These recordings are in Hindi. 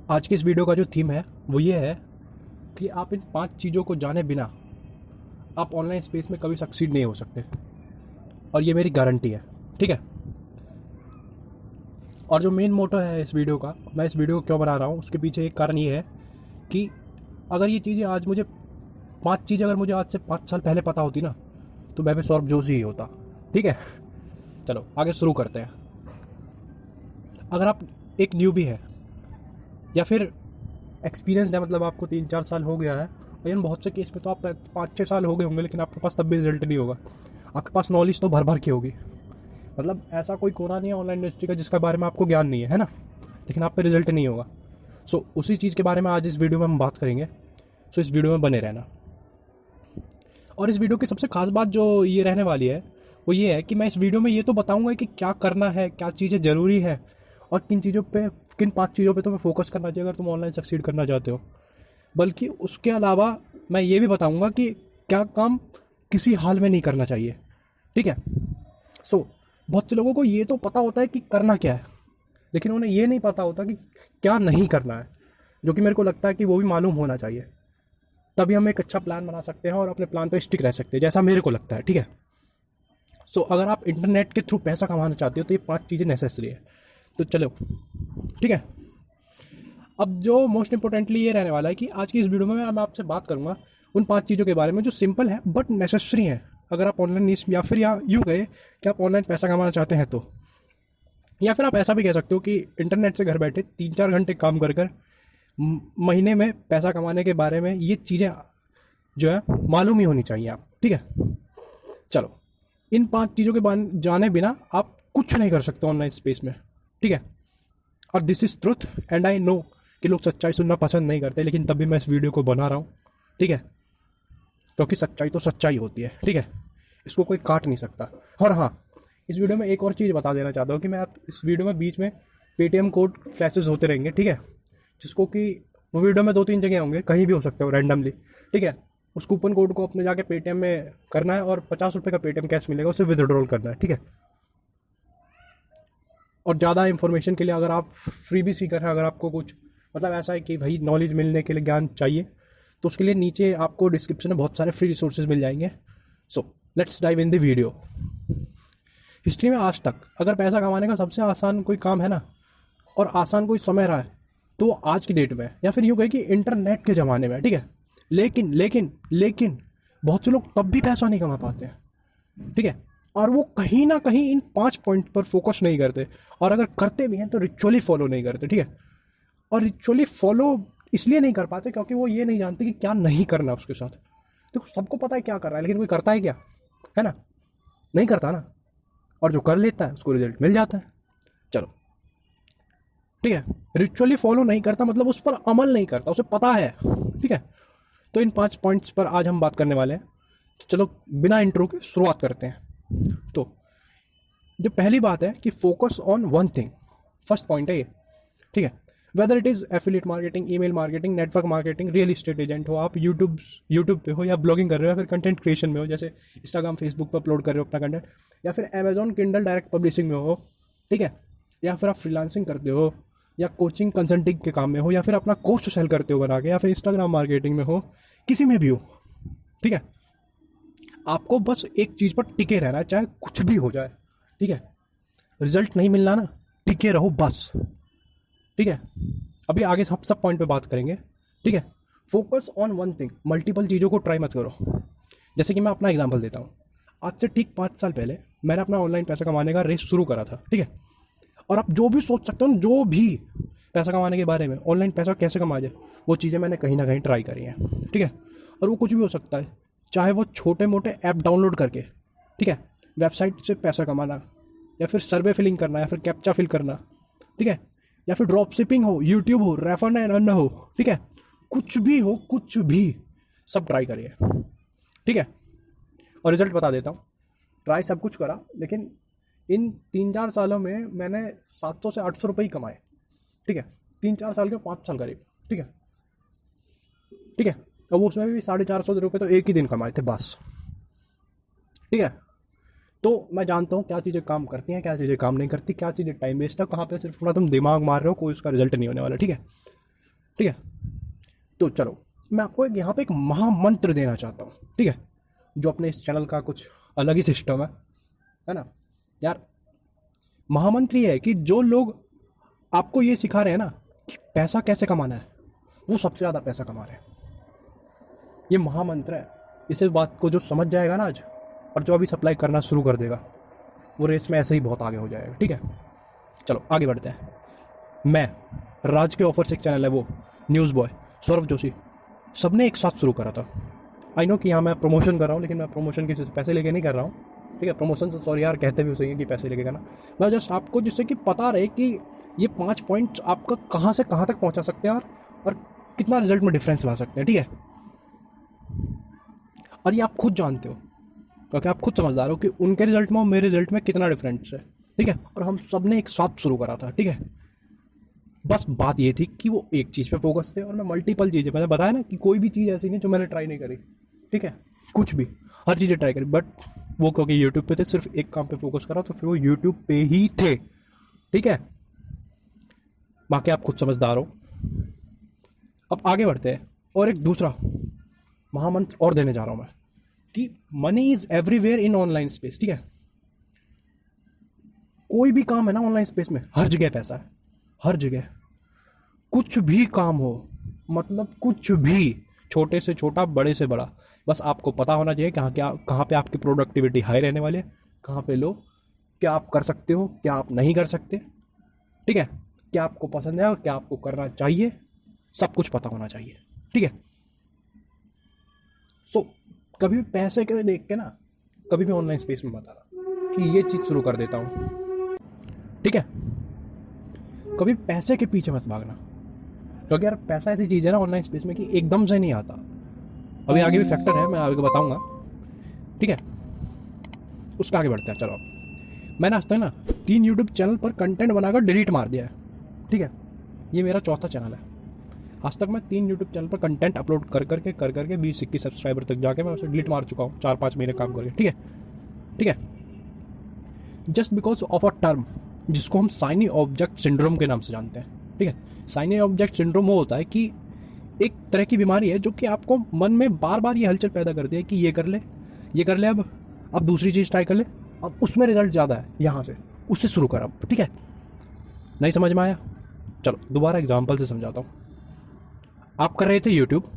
आज की इस वीडियो का जो थीम है वो ये है कि आप इन 5 चीज़ों को जाने बिना आप ऑनलाइन स्पेस में कभी सक्सीड नहीं हो सकते। और ये मेरी गारंटी है। ठीक है। और जो मेन मोटो है इस वीडियो का, मैं इस वीडियो को क्यों बना रहा हूँ उसके पीछे एक कारण ये है कि अगर ये चीज़ें आज मुझे 5 चीज़ें अगर मुझे आज से 5 साल पहले पता होती ना, तो मैं भी सौरभ जोशी ही होता। ठीक है। चलो आगे शुरू करते हैं। अगर आप एक न्यूबी है या फिर एक्सपीरियंस है, मतलब आपको 3-4 साल हो गया है, और इन बहुत से केस में तो आप 5-6 साल हो गए होंगे, लेकिन आपके पास तब भी रिजल्ट नहीं होगा। आपके पास नॉलेज तो भर भर की होगी। मतलब ऐसा कोई कोना नहीं है ऑनलाइन इंडस्ट्री का जिसके बारे में आपको ज्ञान नहीं है ना, लेकिन आप पे रिजल्ट नहीं होगा। सो उसी चीज़ के बारे में आज इस वीडियो में हम बात करेंगे। सो इस वीडियो में बने रहना। और इस वीडियो की सबसे खास बात जो ये रहने वाली है वो ये है कि मैं इस वीडियो में ये तो बताऊंगा कि क्या करना है, क्या चीज़ें ज़रूरी है, और किन चीज़ों पे, किन 5 चीज़ों पे तुम्हें फोकस करना चाहिए अगर तुम ऑनलाइन सक्सीड करना चाहते हो। बल्कि उसके अलावा मैं ये भी बताऊंगा कि क्या काम किसी हाल में नहीं करना चाहिए। ठीक है। सो बहुत से लोगों को ये तो पता होता है कि करना क्या है, लेकिन उन्हें ये नहीं पता होता कि क्या नहीं करना है, जो कि मेरे को लगता है कि वो भी मालूम होना चाहिए। तभी हम एक अच्छा प्लान बना सकते हैं और अपने प्लान पे स्टिक रह सकते हैं, जैसा मेरे को लगता है। ठीक है। सो अगर आप इंटरनेट के थ्रू पैसा कमाना चाहते हो तो ये 5 चीज़ें नेसेसरी है। तो चलो, ठीक है। अब जो मोस्ट इंपॉर्टेंटली ये रहने वाला है कि आज की इस वीडियो में मैं आपसे बात करूंगा उन 5 चीज़ों के बारे में जो सिंपल है बट नेसेसरी है अगर आप ऑनलाइन, या फिर या यूँ कहे कि आप ऑनलाइन पैसा कमाना चाहते हैं तो। या फिर आप ऐसा भी कह सकते हो कि इंटरनेट से घर बैठे 3-4 घंटे काम कर कर महीने में पैसा कमाने के बारे में ये चीज़ें जो है मालूम ही होनी चाहिए आप। ठीक है। चलो, इन 5 चीज़ों के जाने बिना आप कुछ नहीं कर सकते ऑनलाइन स्पेस में। ठीक है। और this is truth and I know कि लोग सच्चाई सुनना पसंद नहीं करते, लेकिन तभी मैं इस वीडियो को बना रहा हूँ। ठीक है। क्योंकि सच्चाई तो सच्चाई होती है। ठीक है। इसको कोई काट नहीं सकता। और हाँ, इस वीडियो में एक और चीज़ बता देना चाहता हूँ कि मैं आप इस वीडियो में बीच में पेटीएम कोड फ्लैशेस होते रहेंगे। ठीक है। जिसको कि वो वीडियो में 2-3 जगह होंगे, कहीं भी हो सकते हो रैंडमली। ठीक है। उस कूपन कोड को अपने जाके पेटीएम में करना है और 50 रुपये का पेटीएम कैश मिलेगा, उसे विदड्रॉल करना है। ठीक है। और ज़्यादा इन्फॉर्मेशन के लिए अगर आप फ्री भी सीकर हैं, अगर आपको कुछ मतलब ऐसा है कि भाई नॉलेज मिलने के लिए, ज्ञान चाहिए, तो उसके लिए नीचे आपको डिस्क्रिप्शन में बहुत सारे फ्री रिसोर्सेज मिल जाएंगे। So let's dive in the video. History में आज तक अगर पैसा कमाने का सबसे आसान कोई काम है ना, और आसान कोई समय रहा है, तो आज की डेट में, या फिर यूँ कहे कि इंटरनेट के ज़माने में। ठीक है। लेकिन लेकिन लेकिन बहुत से लोग तब भी पैसा नहीं कमा पाते हैं। ठीक है। और वो कहीं ना कहीं इन 5 पॉइंट पर फोकस नहीं करते, और अगर करते भी हैं तो रिचुअली फॉलो नहीं करते। ठीक है। और रिचुअली फॉलो इसलिए नहीं कर पाते क्योंकि वो ये नहीं जानते कि क्या नहीं करना उसके साथ। देखो, सबको पता है क्या कर रहा है, लेकिन कोई करता है क्या? है ना? नहीं करता ना। और जो कर लेता है उसको रिजल्ट मिल जाता है। चलो, ठीक है। रिचुअली फॉलो नहीं करता मतलब उस पर अमल नहीं करता, उसे पता है। ठीक है। तो इन 5 पॉइंट्स पर आज हम बात करने वाले हैं। तो चलो बिना इंट्रो के शुरुआत करते हैं। तो जो पहली बात है कि focus on one thing, first point है ये। ठीक है। Whether it is affiliate marketing, email marketing, network marketing, real estate agent हो आप, यूट्यूब पे हो, या ब्लॉगिंग कर रहे हो, या फिर कंटेंट क्रिएशन में हो, जैसे इंस्टाग्राम फेसबुक पर अपलोड कर रहे हो अपना कंटेंट, या फिर अमेजॉन किंडल डायरेक्ट पब्लिशिंग में हो। ठीक है। या फिर आप फ्रीलांसिंग करते हो, या कोचिंग कंसल्टिंग के काम में हो, या फिर अपना कोर्स सेल करते हो बना के, या फिर इंस्टाग्राम मार्केटिंग में हो, किसी में भी हो। ठीक है। आपको बस एक चीज़ पर टिके रहना है, चाहे कुछ भी हो जाए। ठीक है। रिजल्ट नहीं मिलना ना, टिके रहो बस। ठीक है। अभी आगे सब पॉइंट पे बात करेंगे। ठीक है। Focus on one thing, multiple चीज़ों को ट्राई मत करो। जैसे कि मैं अपना एग्जांपल देता हूँ। आज से ठीक 5 साल पहले मैंने अपना ऑनलाइन पैसा कमाने का रेस शुरू करा था। ठीक है। और आप जो भी सोच सकते हो, जो भी पैसा कमाने के बारे में, ऑनलाइन पैसा कैसे कमाया जाए, वो चीज़ें मैंने कहीं ना कहीं ट्राई करी हैं। ठीक है। और वो कुछ भी हो सकता है, चाहे वो छोटे मोटे ऐप डाउनलोड करके, ठीक है, वेबसाइट से पैसा कमाना, या फिर सर्वे फिलिंग करना, या फिर कैप्चा फिल करना। ठीक है। या फिर ड्रॉप शिपिंग हो, यूट्यूब हो, रेफर एंड अर्न हो। ठीक है। कुछ भी हो, कुछ भी, सब ट्राई करिए। ठीक है। और रिजल्ट बता देता हूँ। ट्राई सब कुछ करा, लेकिन इन 3-4 सालों में मैंने 700 से 800 रुपये ही कमाए। ठीक है। 3-4 साल के, 5 साल करीब। ठीक है। ठीक है। अब उसमें भी 450 रुपये तो एक ही दिन कमाए थे बस। ठीक है। तो मैं जानता हूँ क्या चीज़ें काम करती हैं, क्या चीज़ें काम नहीं करती, क्या चीज़ें टाइम वेस्ट है, कहाँ पे सिर्फ थोड़ा तुम दिमाग मार रहे हो, कोई उसका रिजल्ट नहीं होने वाला। ठीक है। ठीक है। तो चलो मैं आपको यहाँ पे एक महामंत्र देना चाहता हूँ, ठीक है, जो अपने इस चैनल का कुछ अलग ही सिस्टम है ना यार। महामंत्र ये है कि जो लोग आपको ये सिखा रहे हैं ना कि पैसा कैसे कमाना है, वो सबसे ज़्यादा पैसा कमा रहे हैं। ये महामंत्र है। इस बात को जो समझ जाएगा ना आज, और जो अभी सप्लाई करना शुरू कर देगा, वो रेस में ऐसे ही बहुत आगे हो जाएगा, ठीक है। चलो आगे बढ़ते हैं। मैं, राज के ऑफर से एक चैनल है वो, न्यूज़ बॉय, सौरभ जोशी, सबने एक साथ शुरू करा था। आई नो कि यहाँ मैं प्रमोशन कर रहा हूँ, लेकिन मैं प्रमोशन किसी से पैसे लेके नहीं कर रहा हूँ, ठीक है। प्रमोशन से सॉरी यार कहते भी सही है कि पैसे लेके करना। मैं जस्ट आपको जिससे कि पता रहे कि ये 5 पॉइंट्स आपका कहाँ से कहाँ तक पहुँचा सकते हैं और कितना रिजल्ट में डिफरेंस ला सकते हैं, ठीक है। और ये आप खुद जानते हो, क्योंकि आप खुद समझदार हो कि उनके रिजल्ट में और मेरे रिजल्ट में कितना डिफरेंस है, ठीक है। और हम सब ने एक साथ शुरू करा था, ठीक है। बस बात ये थी कि वो एक चीज़ पे फोकस थे और मैं मल्टीपल चीज़ें, मैंने बताया ना कि कोई भी चीज़ ऐसी नहीं जो मैंने ट्राई नहीं करी, ठीक है। कुछ भी, हर चीज़ें ट्राई करी, बट वो क्योंकि यूट्यूब पे थे, सिर्फ एक काम पे फोकस करा, तो फिर वो यूट्यूब पे ही थे, ठीक है। बाकी आप खुद समझदार हो। अब आगे बढ़ते हैं और एक दूसरा महामंत्र और देने जा रहा हूं मैं कि money is everywhere in online space, ठीक है। कोई भी काम है ना ऑनलाइन स्पेस में, हर जगह पैसा है, हर जगह। कुछ भी काम हो, मतलब कुछ भी, छोटे से छोटा, बड़े से बड़ा, बस आपको पता होना चाहिए कहाँ पे आपकी प्रोडक्टिविटी हाई रहने वाली है, कहाँ पे लो, क्या आप कर सकते हो, क्या आप नहीं कर सकते, ठीक है। क्या आपको पसंद है और क्या आपको करना चाहिए, सब कुछ पता होना चाहिए, ठीक है। सो कभी भी पैसे के देख के ना, कभी भी ऑनलाइन स्पेस में बताना कि ये चीज़ शुरू कर देता हूँ, ठीक है। कभी पैसे के पीछे मत भागना, क्योंकि यार पैसा ऐसी चीज़ है ना ऑनलाइन स्पेस में कि एकदम से नहीं आता। अभी आगे भी फैक्टर है, मैं आगे बताऊंगा, ठीक है। उसका आगे बढ़ते हैं। चलो मैंने आज तक ना 3 यूट्यूब चैनल पर कंटेंट बनाकर डिलीट मार दिया है, ठीक है। ये मेरा चौथा चैनल है। आज तक मैं 3 यूट्यूब चैनल पर कंटेंट अपलोड कर करके 20-21 सब्सक्राइबर तक जाके मैं उसे डिलीट मार चुका हूँ, 4-5 महीने काम करके, ठीक है, ठीक है। Just because of a term जिसको हम साइनी ऑब्जेक्ट सिंड्रोम के नाम से जानते हैं, ठीक है। साइनी ऑब्जेक्ट सिंड्रोम वो होता है कि एक तरह की बीमारी है जो कि आपको मन में बार बार ये हलचल पैदा करती है कि ये कर ले, ये कर ले, अब दूसरी चीज़ ट्राई कर ले, अब उसमें रिजल्ट ज़्यादा है, यहाँ से उससे शुरू कर अब, ठीक है। नहीं समझ में आया? चलो दोबारा एग्जाम्पल से समझाता हूँ। आप कर रहे थे यूट्यूब,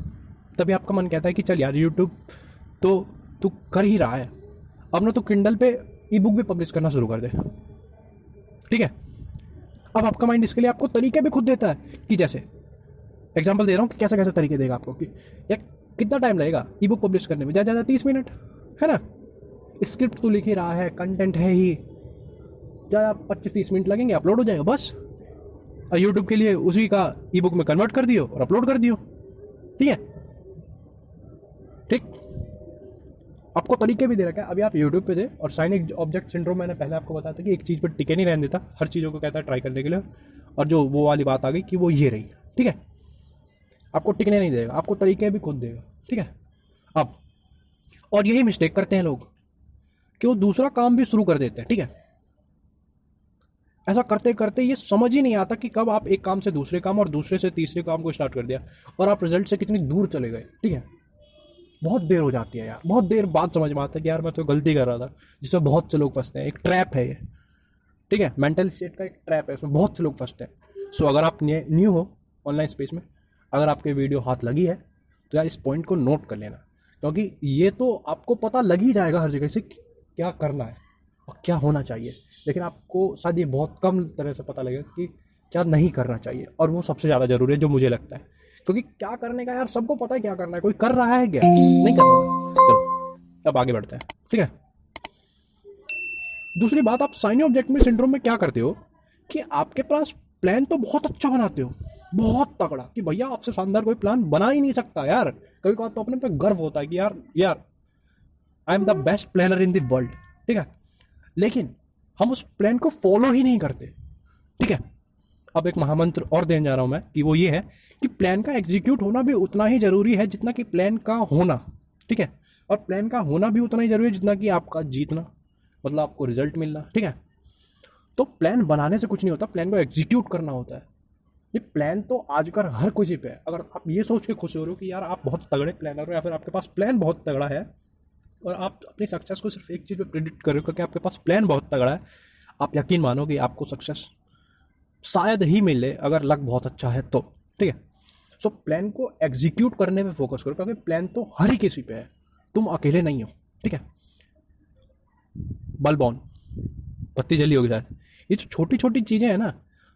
तभी आपका मन कहता है कि चल यार यूट्यूब तो तू कर ही रहा है, अब ना तो किंडल पे ई बुक भी पब्लिश करना शुरू कर दे, ठीक है। अब आपका माइंड इसके लिए आपको तरीके भी खुद देता है कि जैसे एग्जांपल दे रहा हूँ कि कैसे कैसे तरीके देगा आपको कि यार कितना टाइम लगेगा ई बुक पब्लिश करने में, ज़्यादा 30 मिनट है ना। स्क्रिप्ट तो लिख ही रहा है, कंटेंट है ही, ज़्यादा 25-30 मिनट लगेंगे, अपलोड हो जाएगा बस। और यूट्यूब के लिए उसी का ई बुक में कन्वर्ट कर दियो और अपलोड कर दियो, ठीक है, ठीक। आपको तरीके भी दे रखा है। अभी आप यूट्यूब पे थे और साइनिक ऑब्जेक्ट सिंड्रोम मैंने पहले आपको बताया था कि एक चीज़ पर टिके नहीं रहने देता, हर चीज़ों को कहता है ट्राई करने के लिए, और जो वो वाली बात आ गई कि वो ये रही, ठीक है। आपको टिकने नहीं देगा, आपको तरीके भी खुद देगा, ठीक है। अब और यही मिस्टेक करते हैं लोग कि वो दूसरा काम भी शुरू कर देते हैं, ठीक है। ऐसा करते करते ये समझ ही नहीं आता कि कब आप एक काम से दूसरे काम और दूसरे से तीसरे काम को स्टार्ट कर दिया और आप रिजल्ट से कितनी दूर चले गए, ठीक है। बहुत देर हो जाती है यार, बहुत देर बाद समझ में आता है कि यार मैं तो गलती कर रहा था, जिसमें बहुत से लोग फंसते हैं। एक ट्रैप है ये, ठीक है, मेंटल स्टेट का एक ट्रैप है, इसमें बहुत से लोग फंसते हैं। सो अगर आप न्यू हो ऑनलाइन स्पेस में, अगर आपके वीडियो हाथ लगी है तो यार इस पॉइंट को नोट कर लेना, क्योंकि ये तो आपको पता लग ही जाएगा हर जगह से क्या करना है और क्या होना चाहिए, लेकिन आपको शायद ये बहुत कम तरह से पता लगेगा कि क्या नहीं करना चाहिए, और वो सबसे ज़्यादा ज़रूरी है जो मुझे लगता है। क्योंकि क्या करने का यार सबको पता है क्या करना है, कोई कर रहा है क्या, नहीं कर रहा। चलो अब आगे बढ़ते हैं, ठीक है। दूसरी बात, आप साइनी ऑब्जेक्ट में सिंड्रोम में क्या करते हो कि आपके पास प्लान तो बहुत अच्छा बनाते हो, बहुत तगड़ा, कि भैया आपसे शानदार कोई प्लान बना ही नहीं सकता यार। कभी कभार तो अपने पे गर्व होता है कि यार I am the best planner in the world, ठीक है। लेकिन हम उस प्लान को फॉलो ही नहीं करते, ठीक है। अब एक महामंत्र और देने जा रहा हूं मैं कि वो ये है कि प्लान का एग्जीक्यूट होना भी उतना ही जरूरी है जितना कि प्लान का होना, ठीक है। और प्लान का होना भी उतना ही जरूरी है जितना कि आपका जीतना, मतलब आपको रिजल्ट मिलना, ठीक है। तो प्लान बनाने से कुछ नहीं होता, प्लान को एग्जीक्यूट करना होता है, ये प्लान तो आजकल हर किसी पे है। अगर आप ये सोच के खुश हो रहे हो कि यार आप बहुत तगड़े प्लानर हो या फिर आपके पास प्लान बहुत तगड़ा है और आप अपनी सक्सेस को सिर्फ एक चीज़ पे प्रिडिक्ट कर रहे हो क्योंकि आपके पास प्लान बहुत तगड़ा है, आप यकीन मानो कि आपको सक्सेस शायद ही मिले अगर लक बहुत अच्छा है तो। ठीक है, सो प्लान को एग्जीक्यूट करने पे फोकस करो क्योंकि प्लान तो हर ही किसी पे है, तुम अकेले नहीं हो। ठीक है, बल्ब ऑन, बत्ती जली होगी शायद। ये जो छोटी छोटी चीज़ें हैं ना,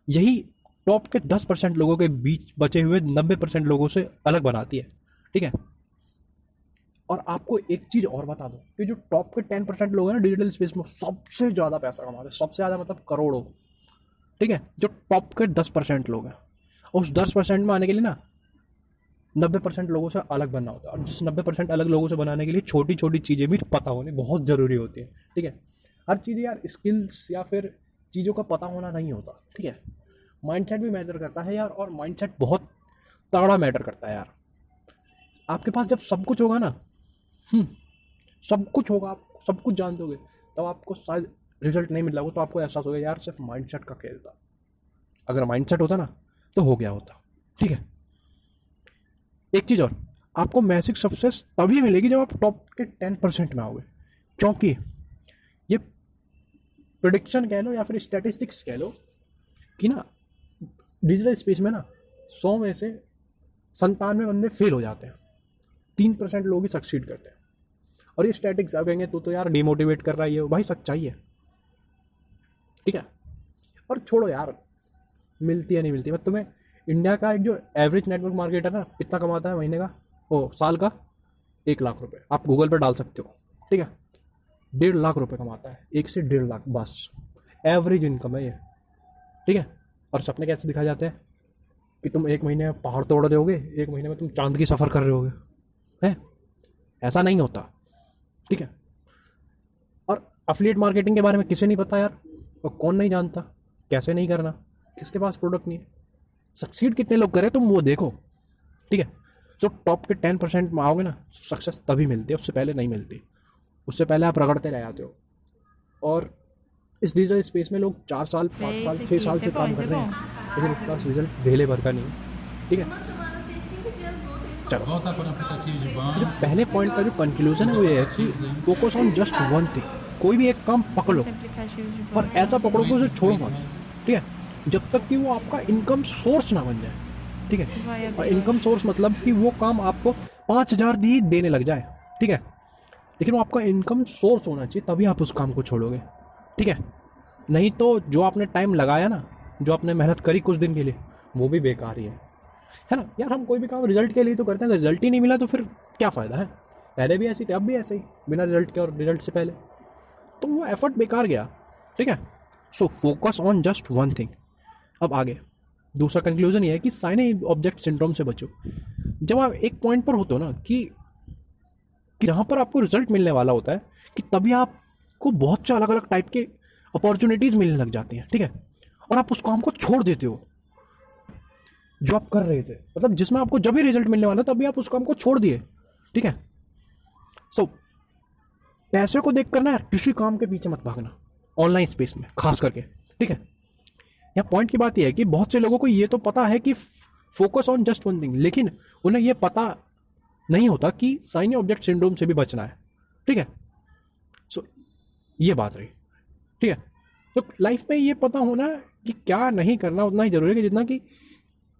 यही टॉप के 10% लोगों के बीच बचे हुए 90% लोगों से अलग बनाती है। ठीक है, और आपको एक चीज़ और बता दो कि जो टॉप के 10% लोग हैं ना डिजिटल स्पेस में, सबसे ज़्यादा पैसा कमाते हैं, सबसे ज़्यादा मतलब करोड़ों। ठीक है, जो टॉप के 10% लोग हैं, उस 10% में आने के लिए ना 90% लोगों से अलग बनना होता है। और जिस 90% अलग लोगों से बनाने के लिए छोटी छोटी चीज़ें भी पता होनी बहुत ज़रूरी होती है। ठीक है, हर चीज़ यार स्किल्स या फिर चीज़ों का पता होना नहीं होता। ठीक है, माइंडसेट भी मैटर करता है यार, और माइंडसेट बहुत तगड़ा मैटर करता है यार। आपके पास जब सब कुछ होगा ना, सब कुछ होगा, आप सब कुछ जान दोगे, तब आपको शायद रिजल्ट नहीं मिल रहा हो तो आपको एहसास होगा यार सिर्फ माइंडसेट का खेल था। अगर माइंडसेट होता ना तो हो गया होता। ठीक है, एक चीज़ और, आपको मैसिव सक्सेस तभी मिलेगी जब आप टॉप के 10% में आओगे, क्योंकि ये प्रिडिक्शन कह लो या फिर स्टैटिस्टिक्स कह लो कि ना डिजिटल स्पेस में ना 100 में से 97 बंदे फेल हो जाते हैं, 3% लोग ही सक्सीड करते हैं। और ये स्टैटिक्स आप कहेंगे तो यार डिमोटिवेट कर रहा है, ये भाई सच्चाई है। ठीक है, और छोड़ो यार मिलती है नहीं मिलती, मैं तुम्हें इंडिया का एक जो एवरेज नेटवर्क मार्केट है ना कितना कमाता है महीने का, ओ साल का 1 लाख रुपए, आप गूगल पर डाल सकते हो। ठीक है, 1.5 लाख रुपए कमाता है, 1 से 1.5 लाख, बस एवरेज इनकम है ये। ठीक है, और सपने कैसे दिखाए जाते हैं कि तुम 1 महीने में पहाड़ तोड़ रहे होगे, 1 महीने में तुम चांद की सफ़र कर रहे होगे, है ऐसा नहीं होता। ठीक है, और अफिलिएट मार्केटिंग के बारे में किसे नहीं पता यार, और कौन नहीं जानता, कैसे नहीं करना, किसके पास प्रोडक्ट नहीं है, सक्सीड कितने लोग करें तुम वो देखो। ठीक है, जो टॉप के 10% में आओगे ना सक्सेस तभी मिलती है, उससे पहले नहीं मिलती। उससे पहले आप रगड़ते रह जाते हो। और इस डिजिटल स्पेस में लोग 4 साल 5 साल 6 साल से काम कर रहे हैं, लेकिन उसके पास रिजल्ट ढेले भर का नहीं है। ठीक है, चलो जो पहले पॉइंट का जो कंक्लूजन है वो ये है कि focus on just one thing, कोई भी एक काम पकड़ो और ऐसा पकड़ो कि उसे छोड़ो मत। ठीक है, जब तक कि वो आपका इनकम सोर्स ना बन जाए। ठीक है, और इनकम सोर्स मतलब कि वो काम आपको 5,000 दी देने लग जाए। ठीक है, लेकिन वो आपका इनकम सोर्स होना चाहिए, तभी आप उस काम को छोड़ोगे। ठीक है, नहीं तो जो आपने टाइम लगाया ना, जो आपने मेहनत करी कुछ दिन के लिए, वो भी बेकार ही है ना यार। हम कोई भी काम रिजल्ट के लिए तो करते हैं, अगर रिजल्ट ही नहीं मिला तो फिर क्या फ़ायदा है। पहले भी ऐसी थे, अब भी ऐसे ही, बिना रिजल्ट के और रिजल्ट से पहले, तो वो एफर्ट बेकार गया। ठीक है, so focus on just one thing. अब आगे दूसरा कंक्लूजन ये है कि साइनी ऑब्जेक्ट सिंड्रोम से बचो। जब आप एक पॉइंट पर होते हो ना कि जहाँ पर आपको रिजल्ट मिलने वाला होता है, कि तभी आपको बहुत से अलग अलग टाइप के अपॉर्चुनिटीज़ मिलने लग जाती हैं। ठीक है, और आप उस काम को छोड़ देते हो जो आप कर रहे थे, मतलब जिसमें आपको जब भी रिजल्ट मिलने वाला तभी आप उस काम को छोड़ दिए। ठीक है, सो पैसे को देख कर ना किसी काम के पीछे मत भागना, ऑनलाइन स्पेस में खास करके। ठीक है, यहाँ पॉइंट की बात यह है कि बहुत से लोगों को ये तो पता है कि focus on just one thing, लेकिन उन्हें यह पता नहीं होता कि साइनी ऑब्जेक्ट सिंड्रोम से भी बचना है। ठीक है, सो ये बात रही। ठीक है, तो लाइफ में ये पता होना कि क्या नहीं करना उतना ही जरूरी है कि जितना कि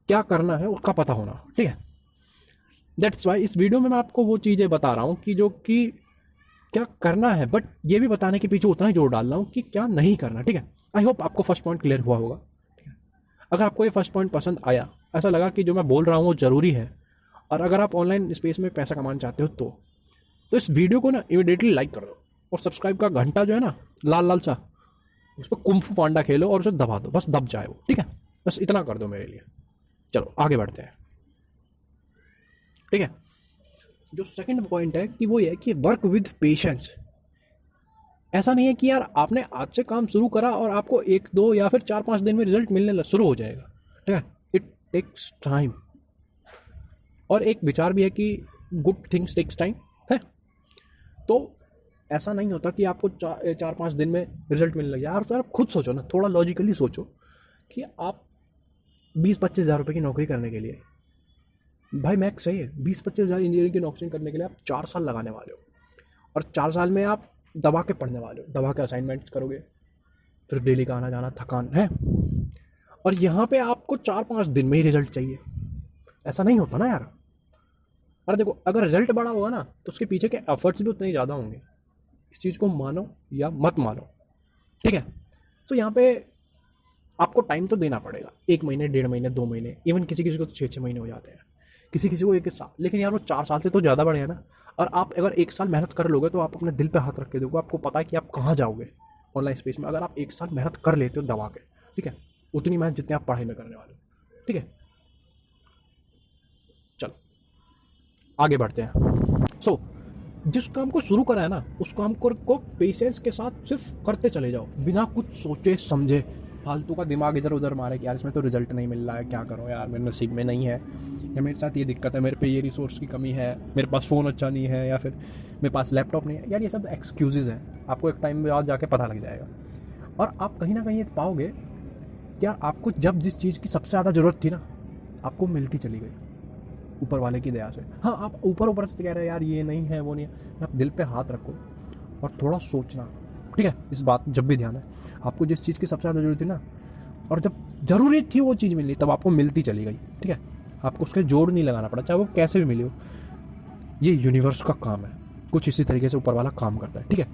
क्या करना है उसका पता होना। ठीक है, दैट्स वाई इस वीडियो में मैं आपको वो चीज़ें बता रहा हूँ कि जो कि क्या करना है, बट ये भी बताने के पीछे उतना ही जोर डाल रहा हूँ कि क्या नहीं करना। ठीक है, आई होप आपको फर्स्ट पॉइंट क्लियर हुआ होगा। ठीक है, अगर आपको ये फर्स्ट पॉइंट पसंद आया, ऐसा लगा कि जो मैं बोल रहा हूँ वो ज़रूरी है, और अगर आप ऑनलाइन स्पेस में पैसा कमाना चाहते हो तो इस वीडियो को ना इमीडिएटली लाइक कर दो, और सब्सक्राइब का घंटा जो है ना लाल लाल सा, उस पर कुंफू पांडा खेलो और उसे दबा दो, बस दब जाए वो। ठीक है, बस इतना कर दो मेरे लिए। चलो आगे बढ़ते हैं। ठीक है, जो सेकंड पॉइंट है कि वो ये है कि वर्क विद पेशेंस। ऐसा नहीं है कि यार आपने आज से काम शुरू करा और आपको 1 2 या फिर 4 5 दिन में रिजल्ट मिलने शुरू हो जाएगा। ठीक है, इट टेक्स टाइम। और एक विचार भी है कि गुड थिंग्स टेक्स टाइम है, तो ऐसा नहीं होता कि आपको 4 5 दिन में रिजल्ट मिलने लगे। यार तो आप खुद सोचो ना, थोड़ा लॉजिकली सोचो कि आप 20-25 हज़ार रुपये की नौकरी करने के लिए, भाई मैक्स सही है, 20-25 हज़ार इंजीनियरिंग की नौकरी करने के लिए आप 4 साल लगाने वाले हो, और 4 साल में आप दबा के पढ़ने वाले हो, दबा के असाइनमेंट्स करोगे, फिर डेली का आना जाना थकान है, और यहाँ पे आपको 4-5 दिन में ही रिजल्ट चाहिए। ऐसा नहीं होता ना यार। अरे देखो, अगर रिजल्ट बड़ा होगा ना तो उसके पीछे के एफर्ट्स भी उतने ही ज़्यादा होंगे। इस चीज़ को मानो या मत मानो, ठीक है। तो यहाँ पे आपको टाइम तो देना पड़ेगा, 1 महीने, 1.5 महीने, 2 महीने, इवन किसी किसी को तो 6-6 महीने हो जाते हैं, किसी किसी को 1 साल, लेकिन यार वो 4 साल से तो ज़्यादा बड़े हैं ना। और आप अगर 1 साल मेहनत कर लोगे तो आप अपने दिल पे हाथ रख के देखो, आपको पता है कि आप कहाँ जाओगे ऑनलाइन स्पेस में, अगर आप 1 साल मेहनत कर लेते हो दबा के, ठीक है, उतनी मेहनत जितनी आप पढ़ाई में करने वाले हो, ठीक है। चलो आगे बढ़ते हैं। सो जिस काम को शुरू करा है ना, उस काम को पेशेंस के साथ सिर्फ करते चले जाओ, बिना कुछ सोचे समझे, फालतू का दिमाग इधर उधर मारे कि यार इसमें तो रिजल्ट नहीं मिल रहा है, क्या करो यार, मेरे नसीब में नहीं है, या मेरे साथ ये दिक्कत है, मेरे पे ये रिसोर्स की कमी है, मेरे पास फ़ोन अच्छा नहीं है, या फिर मेरे पास लैपटॉप नहीं है। यार ये सब एक्सक्यूज़ेज़ हैं, आपको एक टाइम बाद जाके पता लग जाएगा, और आप कहीं ना कहीं ये पाओगे कि यार आपको जब जिस चीज़ की सबसे ज़्यादा ज़रूरत थी ना, आपको मिलती चली गई ऊपर वाले की दया से। हाँ, आप ऊपर ऊपर से कह रहे हैं यार ये नहीं है, वो नहीं है, आप दिल पे हाथ रखो और थोड़ा सोचना, ठीक है। इस बात जब भी ध्यान है, आपको जिस चीज़ की सबसे ज़्यादा ज़रूरत थी ना, और जब ज़रूरी थी वो चीज़ मिली, तब आपको मिलती चली गई, ठीक है। आपको उसके जोड़ नहीं लगाना पड़ा, चाहे वो कैसे भी मिली हो। ये यूनिवर्स का काम है, कुछ इसी तरीके से ऊपर वाला काम करता है, ठीक है।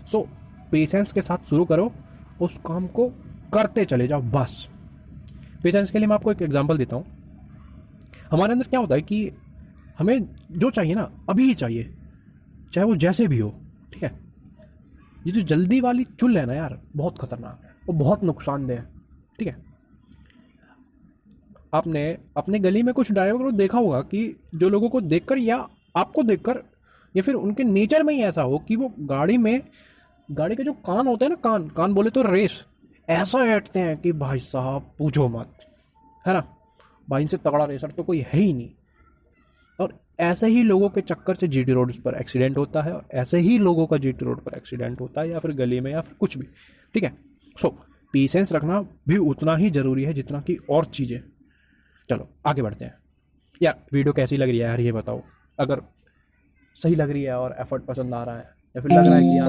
सो पेशेंस के साथ शुरू करो, उस काम को करते चले जाओ बस। पेशेंस के लिए मैं आपको एक एग्जांपल देता हूँ। हमारे अंदर क्या होता है कि हमें जो चाहिए ना अभी ही चाहिए, चाहे वो जैसे भी हो, ठीक है। ये जो जल्दी वाली चुल है ना यार, बहुत खतरनाक है, वो बहुत नुकसानदेह है, ठीक है। आपने अपने गली में कुछ ड्राइवर को देखा होगा कि जो लोगों को देखकर या आपको देखकर या फिर उनके नेचर में ही ऐसा हो कि वो गाड़ी के जो कान होते हैं ना, कान बोले तो रेस, ऐसा ऐंठते हैं कि भाई साहब पूछो मत, है ना। भाई इनसे तगड़ा रेसर तो कोई है ही नहीं। और ऐसे ही लोगों के चक्कर से जीटी रोड पर एक्सीडेंट होता है, और ऐसे ही लोगों का जीटी रोड पर एक्सीडेंट होता है, या फिर गली में, या फिर कुछ भी, ठीक है। सो पेशेंस रखना भी उतना ही ज़रूरी है जितना कि और चीज़ें। चलो आगे बढ़ते हैं। यार वीडियो कैसी लग रही है यार, ये बताओ। अगर सही लग रही है और एफर्ट पसंद आ रहा है, या फिर लग रहा है कि यार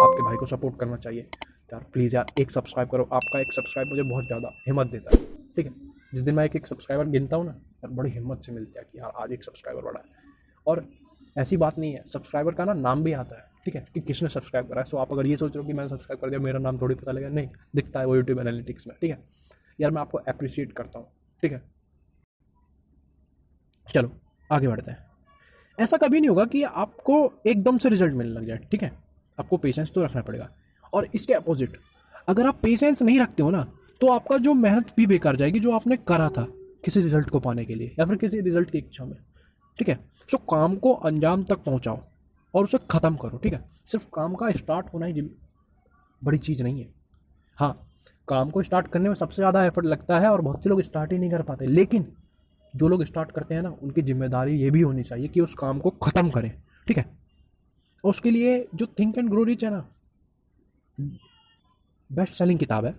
आपके भाई को सपोर्ट करना चाहिए, तो यार प्लीज़ यार एक सब्सक्राइब करो। आपका एक सब्सक्राइब मुझे बहुत ज़्यादा हिम्मत देता है, ठीक है। जिस दिन मैं एक सब्सक्राइबर गिनता हूँ ना, यार बड़ी हिम्मत से मिलता है कि यार आज एक सब्सक्राइबर बढ़ा है। और ऐसी बात नहीं है, सब्सक्राइबर का ना नाम भी आता है, ठीक है, कि किसने सब्सक्राइब करा है। सो आप अगर ये सोच रहे हो कि मैंने सब्सक्राइब कर दिया, मेरा नाम थोड़ी पता लगेगा, नहीं, दिखता है वो यूट्यूब एनालिटिक्स में, ठीक है। यार मैं आपको अप्रिशिएट करता हूँ, ठीक है। चलो आगे बढ़ते हैं। ऐसा कभी नहीं होगा कि आपको एकदम से रिजल्ट मिलने लग जाए, ठीक है। आपको पेशेंस तो रखना पड़ेगा। और इसके अपोजिट, अगर आप पेशेंस नहीं रखते हो ना, तो आपका जो मेहनत भी बेकार जाएगी जो आपने करा था किसी रिजल्ट को पाने के लिए, या फिर किसी रिजल्ट की इच्छा में, ठीक है। सो काम को अंजाम तक पहुंचाओ और उसे ख़त्म करो, ठीक है। सिर्फ काम का स्टार्ट होना ही बड़ी चीज़ नहीं है। हाँ, काम को स्टार्ट करने में सबसे ज़्यादा एफर्ट लगता है और बहुत से लोग स्टार्ट ही नहीं कर पाते, लेकिन जो लोग स्टार्ट करते हैं ना, उनकी जिम्मेदारी ये भी होनी चाहिए कि उस काम को ख़त्म करें, ठीक है। और उसके लिए जो थिंक एंड ग्रो रिच है ना, बेस्ट सेलिंग किताब है,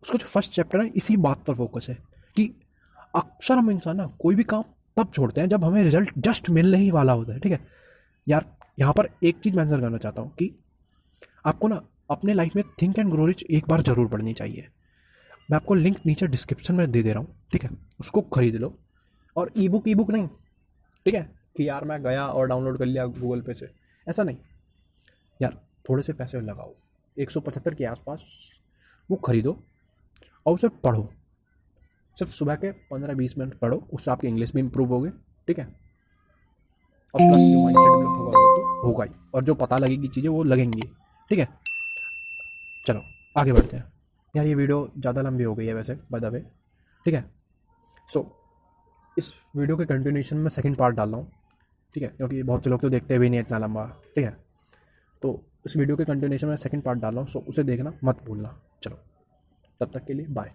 उसका जो फर्स्ट चैप्टर है इसी बात पर फोकस है कि अक्सर हम इंसान ना कोई भी काम तब छोड़ते हैं जब हमें रिजल्ट जस्ट मिलने ही वाला होता है, ठीक है। यार यहाँ पर एक चीज़ मेंशन करना चाहता हूँ कि आपको ना अपने लाइफ में थिंक एंड ग्रो रिच एक बार ज़रूर पढ़नी चाहिए। मैं आपको लिंक नीचे डिस्क्रिप्शन में दे रहा हूँ, ठीक है, उसको खरीद लो। और ई बुक नहीं, ठीक है, कि यार मैं गया और डाउनलोड कर लिया गूगल पे से, ऐसा नहीं। यार थोड़े से पैसे लगाओ, 175 के आसपास वो खरीदो और उसे पढ़ो। सिर्फ सुबह के 15-20 मिनट पढ़ो, उससे आपकी इंग्लिश भी इंप्रूव होगी, ठीक है। और प्लस जो माइंड सेट डेवलप होगा वो तो होगा ही, और जो पता लगेगी चीज़ें वो लगेंगी, ठीक है। चलो आगे बढ़ते हैं। यार ये वीडियो ज़्यादा लंबी हो गई है वैसे, बाय द वे, ठीक है। सो इस वीडियो के कंटिन्यूशन में सेकंड पार्ट डाल रहा हूँ, ठीक है, क्योंकि बहुत से लोग तो देखते भी नहीं इतना लंबा, ठीक है। तो इस वीडियो के कंटिन्यूशन में सेकंड पार्ट डाल रहा हूँ, सो उसे देखना मत भूलना। चलो तब तक के लिए बाय।